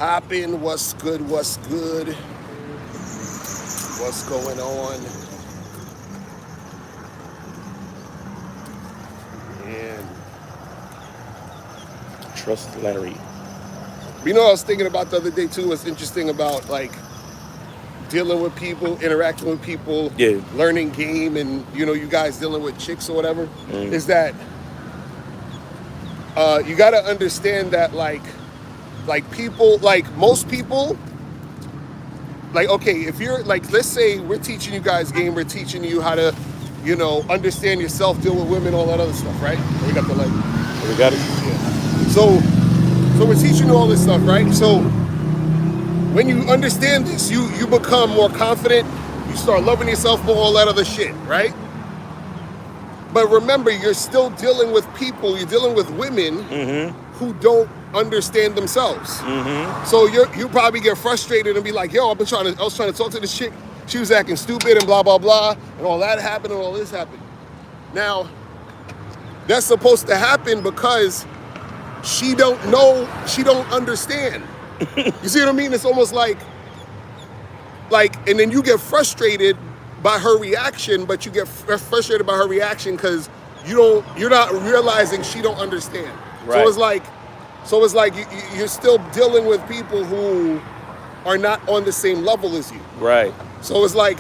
Hopping, what's good, what's going on? And Trust Larry. you know what I was thinking about the other day too? What's interesting about like dealing with people, interacting with people, Yeah. learning game, and you guys dealing with chicks or whatever, is that you got to understand that like people, like most people, like, okay, if you're like, let's say we're teaching you guys game, we're teaching you how to, understand yourself, deal with women, all that other stuff, right? We got the like, We got it. yeah. So we're teaching you all this stuff, right? So when you understand this, you become more confident, you start loving yourself more, all that other shit, right? But remember, you're still dealing with people, you're dealing with women who don't understand themselves. So you probably get frustrated and be like, yo, I was trying to talk to this chick, she was acting stupid and blah, blah, blah, and all that happened and all this happened. Now, that's supposed to happen because she don't know, she don't understand. You see what I mean? It's almost like, and then you get frustrated by her reaction, but you get frustrated by her reaction because you're not realizing she don't understand. Right. So it's like you're still dealing with people who are not on the same level as you. Right. So it's like,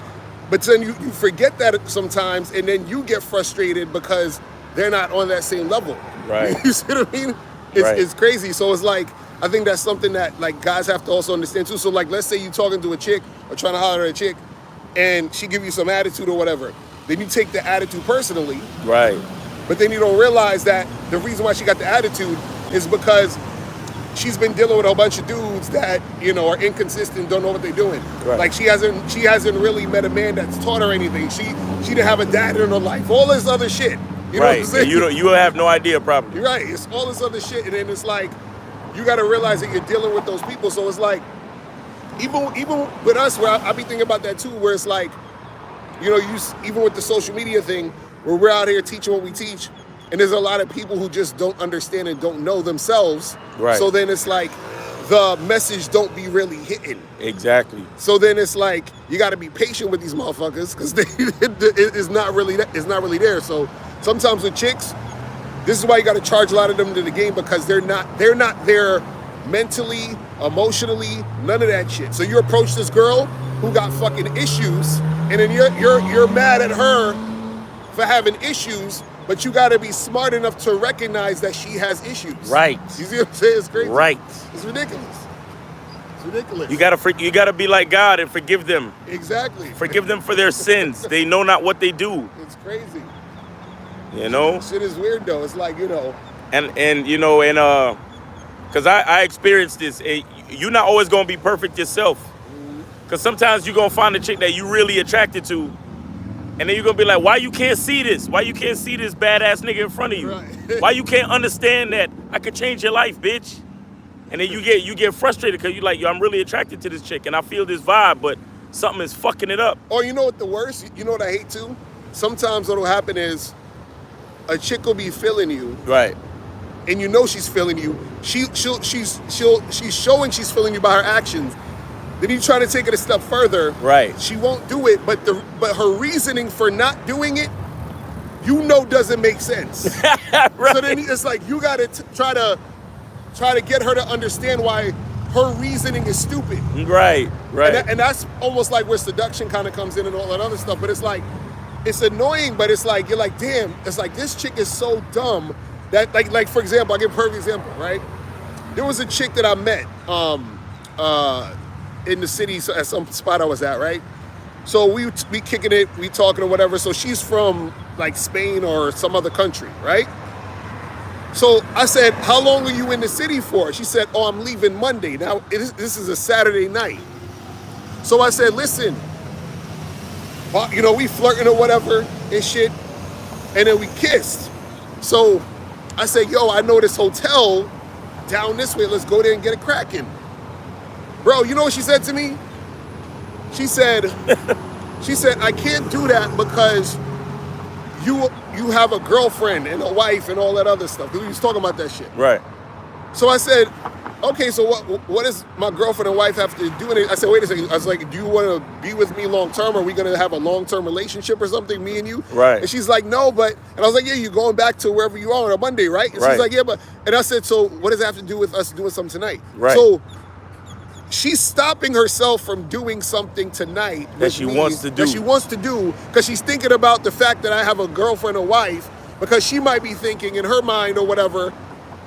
but then you forget that sometimes, and then you get frustrated because they're not on that same level. Right. You see what I mean? It's crazy. So it's like, I think that's something that like guys have to also understand too. So like, let's say you're talking to a chick or trying to holler at a chick, and she give you some attitude or whatever. Then you take the attitude personally. Right. But then you don't realize that the reason why she got the attitude is because she's been dealing with a bunch of dudes that, are inconsistent, don't know what they're doing. Right. Like she hasn't really met a man that's taught her anything. She didn't have a dad in her life. All this other shit. You know what I'm saying? You have no idea probably. You're right. It's all this other shit, and then it's like you got to realize that you're dealing with those people. So it's like even with us, where I be thinking about that too, where it's like, even with the social media thing, where we're out here teaching what we teach, and there's a lot of people who just don't understand and don't know themselves. Right. So then it's like the message don't be really hitting. Exactly. So then it's like you got to be patient with these motherfuckers because it's not really there. So sometimes with chicks, this is why you got to charge a lot of them to the game, because they're not there mentally, emotionally, none of that shit. So you approach this girl who got fucking issues, and then you're mad at her for having issues, but you gotta be smart enough to recognize that she has issues. Right. You see what I'm saying? It's crazy. Right. It's ridiculous. It's ridiculous. You gotta be like God and forgive them. Exactly. Forgive them for their sins. They know not what they do. It's crazy. Shit is weird though. It's like, because I experienced this. You're not always gonna be perfect yourself. Because sometimes you're gonna find a chick that you really attracted to, and then you're gonna be like, why you can't see this? Why you can't see this badass nigga in front of you? Right. Why you can't understand that I could change your life, bitch? And then you get frustrated because you're like, yo, I'm really attracted to this chick and I feel this vibe, but something is fucking it up. Or you know what the worst? You know what I hate too? Sometimes what'll happen is a chick will be feeling you. Right. And she's feeling you. She's showing she's feeling you by her actions. Then you try to take it a step further. Right. She won't do it, but her reasoning for not doing it, doesn't make sense. Right. So then it's like you gotta try to get her to understand why her reasoning is stupid. Right. And that's almost like where seduction kind of comes in and all that other stuff. But it's like, it's annoying, but it's like, you're like, damn, it's like this chick is so dumb that like for example, I'll give a perfect example, right? There was a chick that I met in the city at some spot I was at, right? So we kicking it, we talking or whatever. So she's from like Spain or some other country, right? So I said, how long are you in the city for? She said, oh, I'm leaving Monday. Now, this is a Saturday night. So I said, listen, we flirting or whatever and shit. And then we kissed. So I said, yo, I know this hotel down this way. Let's go there and get it cracking. Bro, you know what she said to me? She said, I can't do that because you have a girlfriend and a wife and all that other stuff. We was talking about that shit. Right. So I said, okay, so what does my girlfriend and wife have to do? I said, wait a second. I was like, do you want to be with me long term? Are we going to have a long term relationship or something, me and you? Right. And she's like, no, but, and I was like, yeah, you're going back to wherever you are on a Monday, right? And Right. she's like, yeah, but, and I said, so what does it have to do with us doing something tonight? Right. So she's stopping herself from doing something tonight That she wants to do. That she wants to do because she's thinking about the fact that I have a girlfriend or wife, because she might be thinking in her mind or whatever,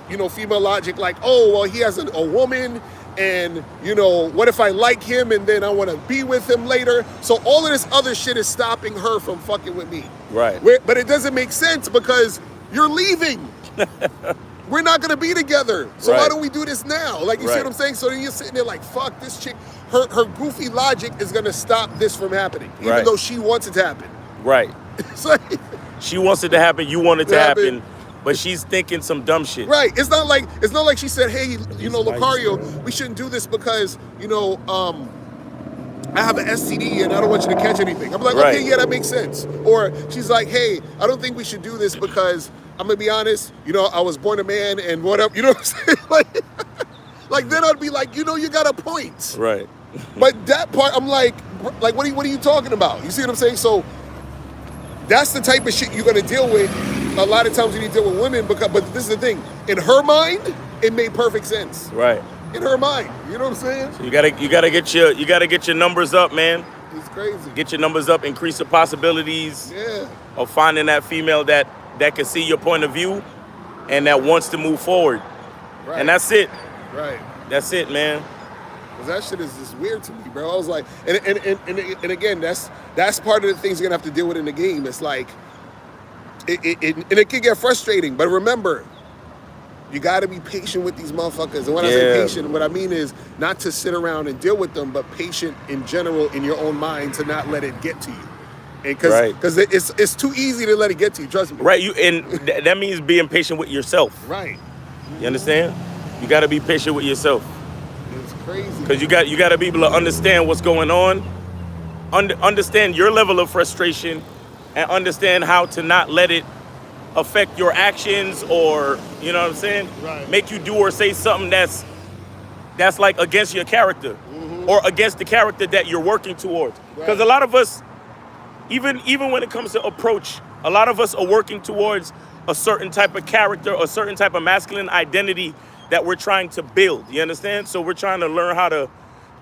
you know, female logic, like, oh, well, he has a woman, and, you know, what if I like him and then I want to be with him later? So all of this other shit is stopping her from fucking with me. Right. But it doesn't make sense because you're leaving. We're not going to be together. So why Right. don't we do this now? Like, you see Right. what I'm saying? So then you're sitting there like, fuck, this chick, her goofy logic is going to stop this from happening, even Right. though she wants it to happen. Right. It's like, She wants it to happen. You want it to happen. But she's thinking some dumb shit. right. It's not like she said, hey, you know, Lucario, we shouldn't do this because, you know, I have an STD and I don't want you to catch anything. I'm like, Right. okay, yeah, that makes sense. Or she's like, hey, I don't think we should do this because I'm gonna be honest, you know, I was born a man and whatever, you know what I'm saying? Like then I'd be like, you know, you got a point. Right. But that part, I'm like, what are you talking about? You see what I'm saying? So that's the type of shit you're gonna deal with a lot of times when you deal with women. But this is the thing, in her mind, it made perfect sense. Right. In her mind, you know what I'm saying? So you gotta get your numbers up, man. It's crazy. Get your numbers up, increase the possibilities Yeah. of finding that female that can see your point of view and that wants to move forward. Right. And that's it. Right. That's it, man. Cause that shit is just weird to me, bro. I was like, and again, that's part of the things you're gonna have to deal with in the game. It's like, it can get frustrating, but remember, you gotta be patient with these motherfuckers. And when I say patient, what I mean is not to sit around and deal with them, but patient in general in your own mind to not let it get to you. And because it's too easy to let it get to you. Trust me. Right. That means being patient with yourself. Right. You understand? You got to be patient with yourself. It's crazy. Because you got to be able to understand what's going on, understand your level of frustration, and understand how to not let it affect your actions, or, you know what I'm saying? Right. Make you do or say something that's like against your character, or against the character that you're working towards. Because a lot of us, even when it comes to approach, a lot of us are working towards a certain type of character, a certain type of masculine identity that we're trying to build. You understand? So we're trying to learn how to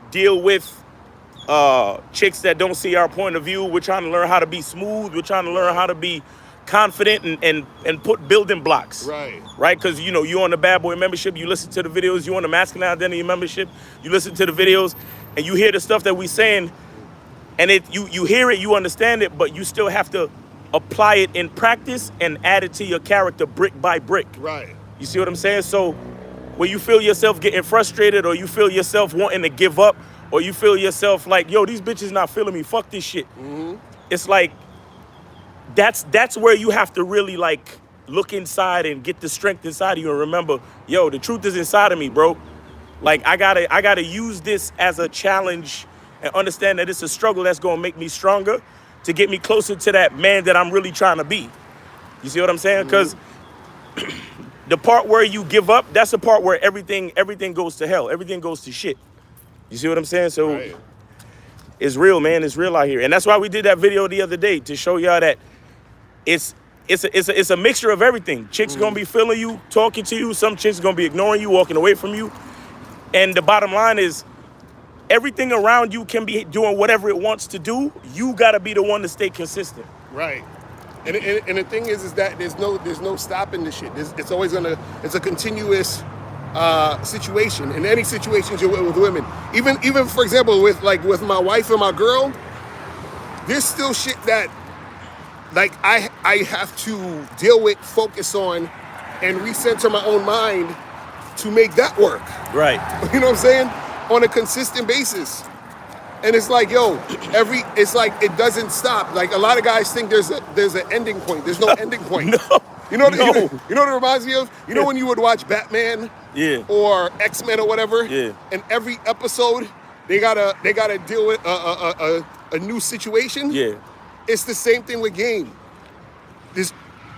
deal with chicks that don't see our point of view. We're trying to learn how to be smooth. We're trying to learn how to be confident and put building blocks. Right? Because, you know, you on the Bad Boy membership, you listen to the videos. You on the Masculine Identity membership, you listen to the videos, and you hear the stuff that we saying, and you hear it, you understand it, but you still have to apply it in practice and add it to your character brick by brick. Right. You see what I'm saying? So when you feel yourself getting frustrated, or you feel yourself wanting to give up, or you feel yourself like, yo, these bitches not feeling me, fuck this shit. It's like, that's where you have to really like look inside and get the strength inside of you and remember, yo, the truth is inside of me, bro. Like I gotta use this as a challenge and understand that it's a struggle that's gonna make me stronger to get me closer to that man that I'm really trying to be. You see what I'm saying? Because the part where you give up, that's the part where everything goes to hell. Everything goes to shit. You see what I'm saying? So it's real, man. It's real out here. And that's why we did that video the other day, to show y'all that it's a mixture of everything. Chicks gonna be feeling you, talking to you. Some chicks gonna be ignoring you, walking away from you. And the bottom line is, everything around you can be doing whatever it wants to do. You gotta be the one to stay consistent. Right. And the thing is that there's no stopping this shit. It's always it's a continuous situation. In any situations you're with women, even for example with my wife and my girl, there's still shit that like I have to deal with, focus on, and recenter my own mind to make that work. Right. You know what I'm saying? On a consistent basis. And it's like, yo, it's like it doesn't stop. Like a lot of guys think there's an ending point. There's no ending point. No. You know what it reminds me of? You know when you would watch Batman? Yeah. Or X-Men or whatever? Yeah. And every episode they gotta deal with a new situation? Yeah. It's the same thing with game.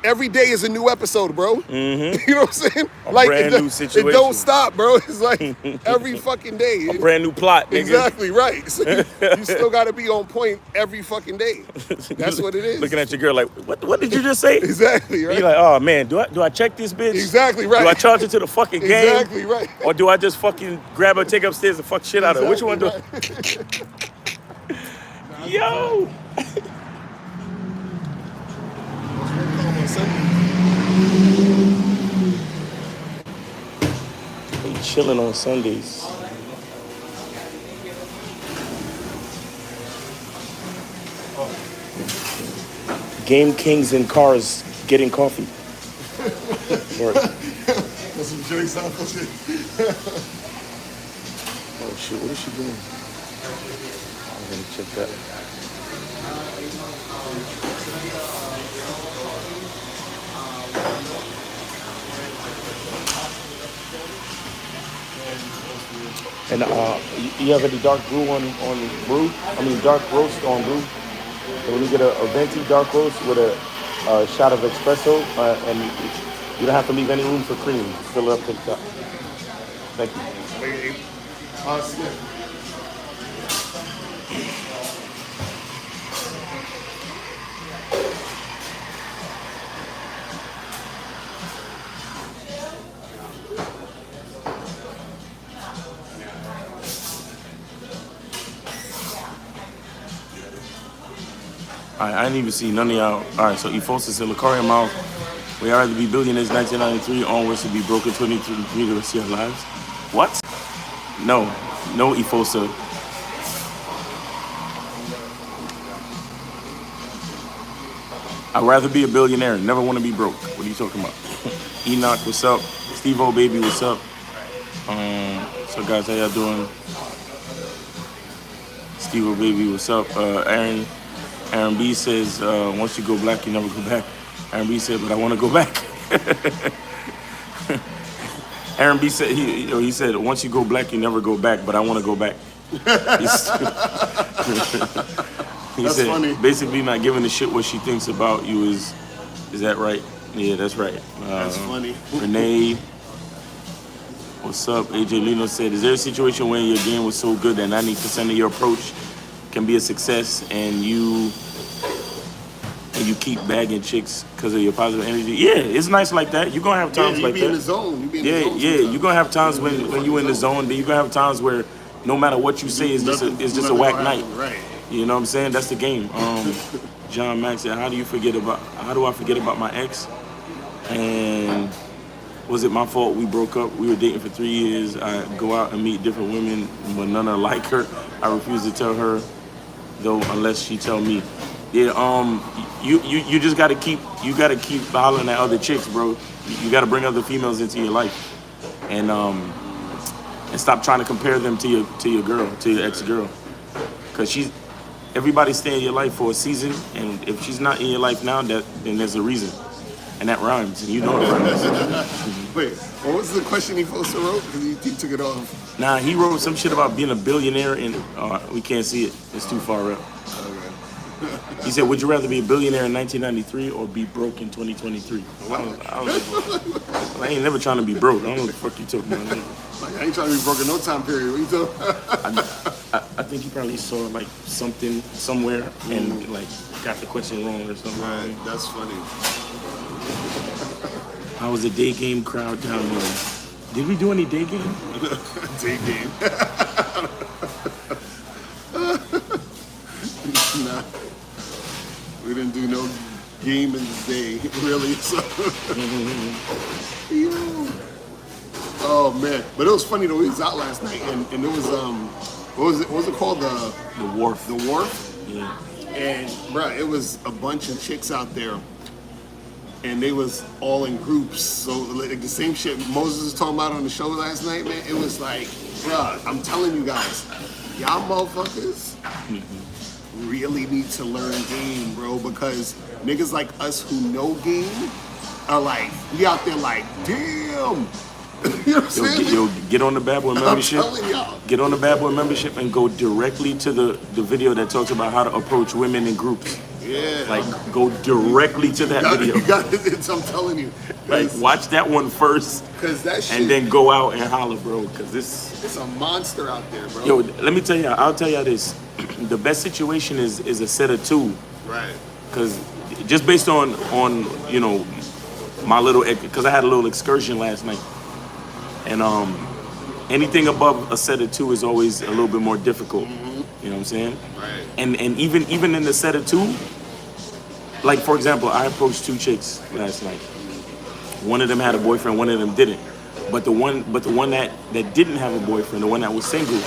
every day is a new episode, bro. Mm-hmm. You know what I'm saying? A like brand new situation. It don't stop, bro. It's like every fucking day. A brand new plot, nigga. Exactly, right. So you still got to be on point every fucking day. That's what it is. Looking at your girl like, what did you just say? Exactly, right. You're like, oh man, do I check this bitch? Exactly, right. Do I charge her to the fucking game? Exactly, right. Or do I just fucking grab her, take her upstairs and fuck shit out of her? Which one do I? Yo! They chilling on Sundays. Game Kings in cars getting coffee. That's some Joey Seinfeld shit. Oh shit, what is she doing? I'm gonna check that. And you have any dark brew on brew? I mean dark roast on brew. So when you get a venti dark roast with a shot of espresso, and you don't have to leave any room for cream. Fill it up to the top. Thank you. I didn't even see none of y'all. All right, so Efosa said, Lucario Mouth, we are to be billionaires 1993 onwards to be broken 2023 the rest of your lives. What? No Efosa. I'd rather be a billionaire, never want to be broke. What are you talking about? Enoch, what's up? Steve-O, baby, what's up? So guys, how y'all doing? Steve-O, baby, what's up? Aaron B says, once you go black, you never go back. Aaron B said, but I want to go back. Aaron B said, he said, once you go black, you never go back, but I want to go back. He That's said, funny. basically not giving a shit what she thinks about you is that right? Yeah, that's right. That's funny. Renee, what's up? AJ Lino said, is there a situation where your game was so good that 90% of your approach can be a success and you keep bagging chicks because of your positive energy? Yeah, it's nice like that. You're gonna have times like that. You be in the zone. You be in the zone. Yeah. You're gonna have times when you in the zone. Then you're gonna have times where no matter what you say, it's just a whack night. Right. You know what I'm saying? That's the game. John Max said, how do I forget about my ex? And was it my fault we broke up? We were dating for 3 years. I go out and meet different women, but none are like her. I refuse to tell her though unless she tell me. Yeah, you just gotta keep hollering at other chicks, bro. You gotta bring other females into your life, and stop trying to compare them to your ex-girl, because everybody stay in your life for a season, and if she's not in your life now, then there's a reason, and that rhymes, and you know that. Wait, what was the question he first wrote? Because he took it off. Nah, he wrote some shit about being a billionaire, and we can't see it. It's too far up. He said, would you rather be a billionaire in 1993 or be broke in 2023? I ain't never trying to be broke. I don't know what the fuck you talking about. Like, I ain't trying to be broke in no time period. What you talking? I think he probably saw like something somewhere and like got the question wrong or something. Right, that's funny. How was the day game crowd down there? Did we do any day game? Day game. Nah. We didn't do no game in the day, really. So. Yeah. Oh man, but it was funny though. We was out last night, and it was what was it called? The Wharf. The Wharf. Yeah. And bruh, it was a bunch of chicks out there, and they was all in groups. So like the same shit Moses was talking about on the show last night, man. It was like, bruh, I'm telling you guys, y'all motherfuckers really need to learn game, bro, because niggas like us who know game are like, we out there like, damn. You know what I'm saying? Get on the Bad Boy membership. I'm telling y'all. Get on the Bad Boy membership and go directly to the video that talks about how to approach women in groups. Yeah. Like, go directly to that video. You got it. I'm telling you. Like, watch that one first, Because that shit. and then go out and holler, bro. Because It's a monster out there, bro. yo, let me tell you, I'll tell you this. The best situation is a set of two. Right. Because just based on you know, my little, because I had a little excursion last night. And anything above a set of two is always a little bit more difficult. You know what I'm saying? Right. And even in the set of two, like for example, I approached two chicks last night. One of them had a boyfriend, one of them didn't. But the one that didn't have a boyfriend, the one that was single,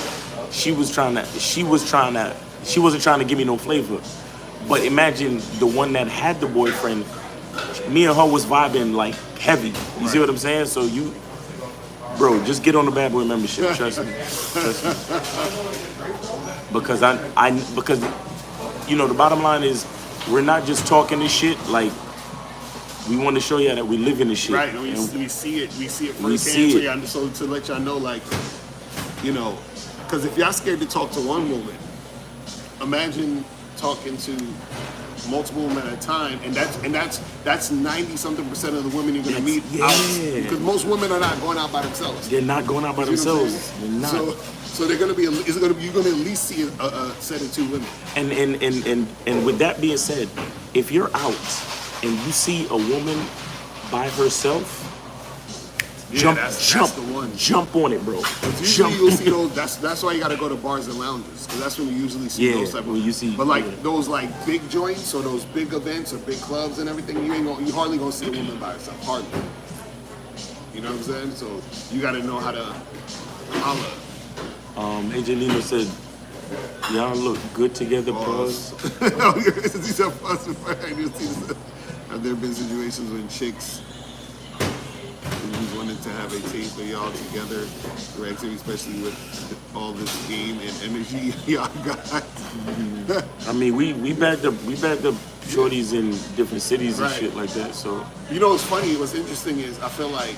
she wasn't trying to give me no flavor. But imagine the one that had the boyfriend, me and her was vibing like heavy. You see what I'm saying? So bro, just get on the bad boy membership. Trust me. Because because you know the bottom line is we're not just talking this shit. Like we want to show you that we live in this shit. Right. We see it. We see it We firsthand. see it. So to let y'all know, like, you know, because if y'all scared to talk to one woman, imagine talking to multiple women at a time, and that's 90-something% of the women you're gonna meet out. Because most women are not going out by themselves. They're not going out by themselves. They're not. So they're gonna be. You're gonna at least see a set of two women. And with that being said, if you're out and you see a woman by herself, That's the one. Jump on it, bro. Usually you'll see those. That's why you got to go to bars and lounges, because that's when you usually see those type of. You see, but like those like big joints or those big events or big clubs and everything, you hardly gonna see a woman by herself. Hardly. You know what I'm saying? So you got to know how to holler. Angelina said, "Y'all look good together, pause." These are pause. Have there been situations when chicks wanted to have a taste of y'all together, especially with all this game and energy y'all got? I mean, we backed up shorties in different cities and shit like that. So you know what's funny? What's interesting is I feel like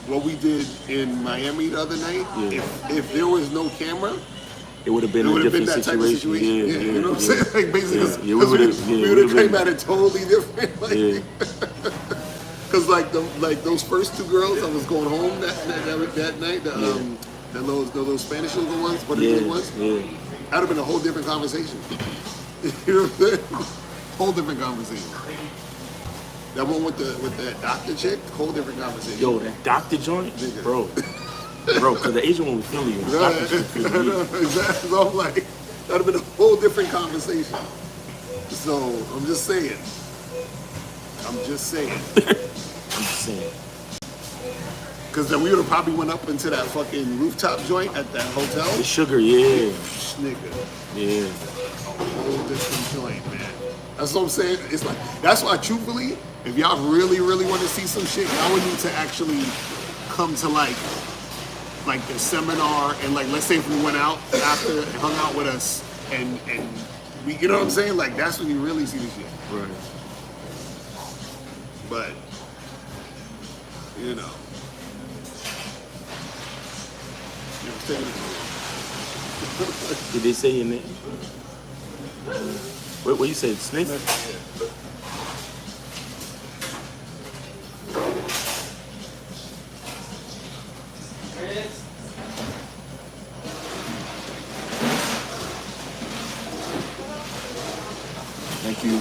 what we did in Miami the other night. If there was no camera, it would have been a different situation. Yeah, you know what I'm saying? Like basically, we would have came at it totally different. Like, Cause like those first two girls, I was going home that night. Those Spanish little ones, ones. That'd have been a whole different conversation. You know what I'm saying? Whole different conversation. That one with that doctor chick, whole different conversation. Yo, that doctor joint, bro, cause the Asian one was feeling you. Exactly. So I'm like, that'd have been a whole different conversation. So I'm just saying. I'm just saying. Because then we would have probably went up into that fucking rooftop joint at that hotel. The sugar, yeah. Nigga. Yeah. A whole different joint, man. That's what I'm saying. It's like, that's why truthfully, if y'all really, really want to see some shit, y'all would need to actually come to like the seminar and like, let's say if we went out after and hung out with us and we, you know what I'm saying? Like, that's when you really see the shit. Right. But, you know. Did they say your name? What you said, Smith? Yeah. Thank you.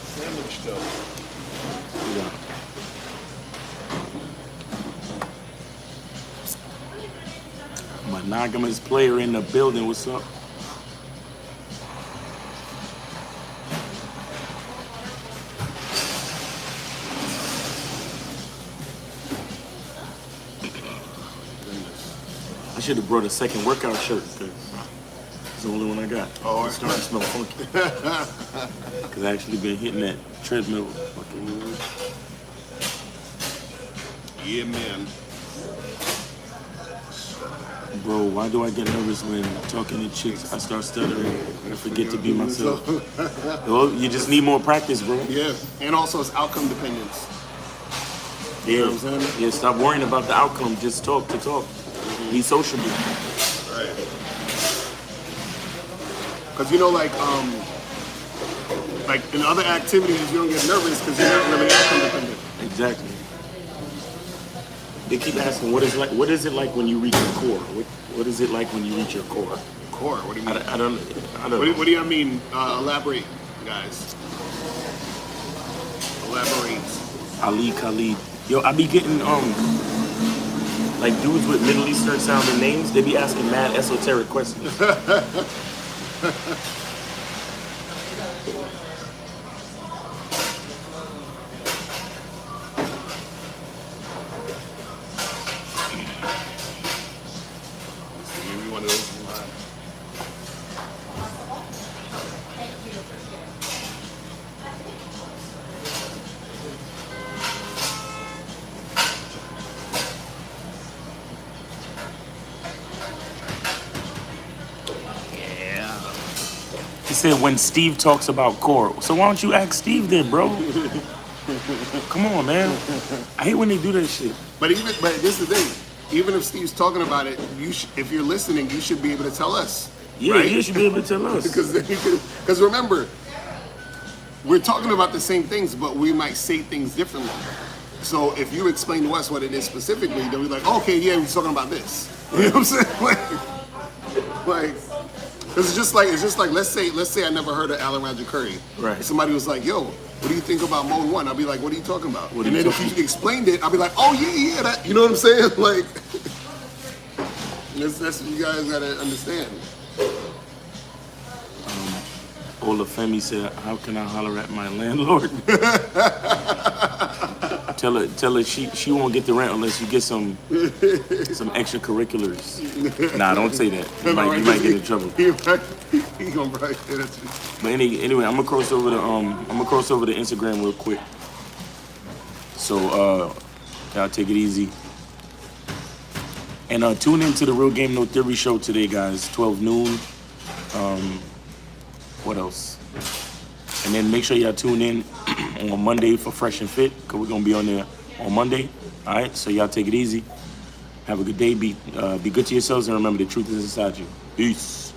Sandwich though. Yeah. Monogamous player in the building. What's up? I should have brought a second workout shirt. It's the only one I got. Oh, it's starting to smell funky. Because I actually been hitting that treadmill. Yeah, man. Bro, why do I get nervous when talking to chicks? I start stuttering and I forget to be myself. Well, you just need more practice, bro. Yeah, and also it's outcome dependence. Yeah, You know what I'm saying? Yeah, stop worrying about the outcome. Just talk to talk. Be sociable. Right. Because you know, like in other activities, you don't get nervous because you're not really outcome dependent. Exactly. They keep asking, what is it like when you reach your core? What is it like when you reach your core? Core? What do you mean? I don't. What do you mean? Elaborate, guys. Elaborate. Ali Khalid. Yo, I be getting like dudes with Middle Eastern sounding names. They be asking mad esoteric questions. He said when Steve talks about core. So why don't you ask Steve then, bro? Come on, man. I hate when they do that shit. But this is the thing. Even if Steve's talking about it, if you're listening, you should be able to tell us. Yeah, right? you should be able to tell us. Because remember, we're talking about the same things, but we might say things differently. So if you explain to us what it is specifically, then we're like, okay, yeah, we're talking about this. You know what I'm saying? Like, it's just like let's say I never heard of Alan Roger Curry. Right. Somebody was like, yo, what do you think about Mode 1? I'll be like, what are you talking about? And then if you explained it, I'll be like, oh yeah, that, you know what I'm saying? Like, that's what you guys gotta understand. Olafemi said, how can I holler at my landlord? Tell her she won't get the rent unless you get some extracurriculars. Nah, don't say that. You might get in trouble. He gonna probably say that too. But anyway, I'm gonna cross over to Instagram real quick. So y'all take it easy. And tune into the Real Game No Theory show today, guys. 12 noon. What else? And then make sure y'all tune in on Monday for Fresh and Fit, because we're going to be on there on Monday. All right? So y'all take it easy. Have a good day. Be good to yourselves, and remember, the truth is inside you. Peace.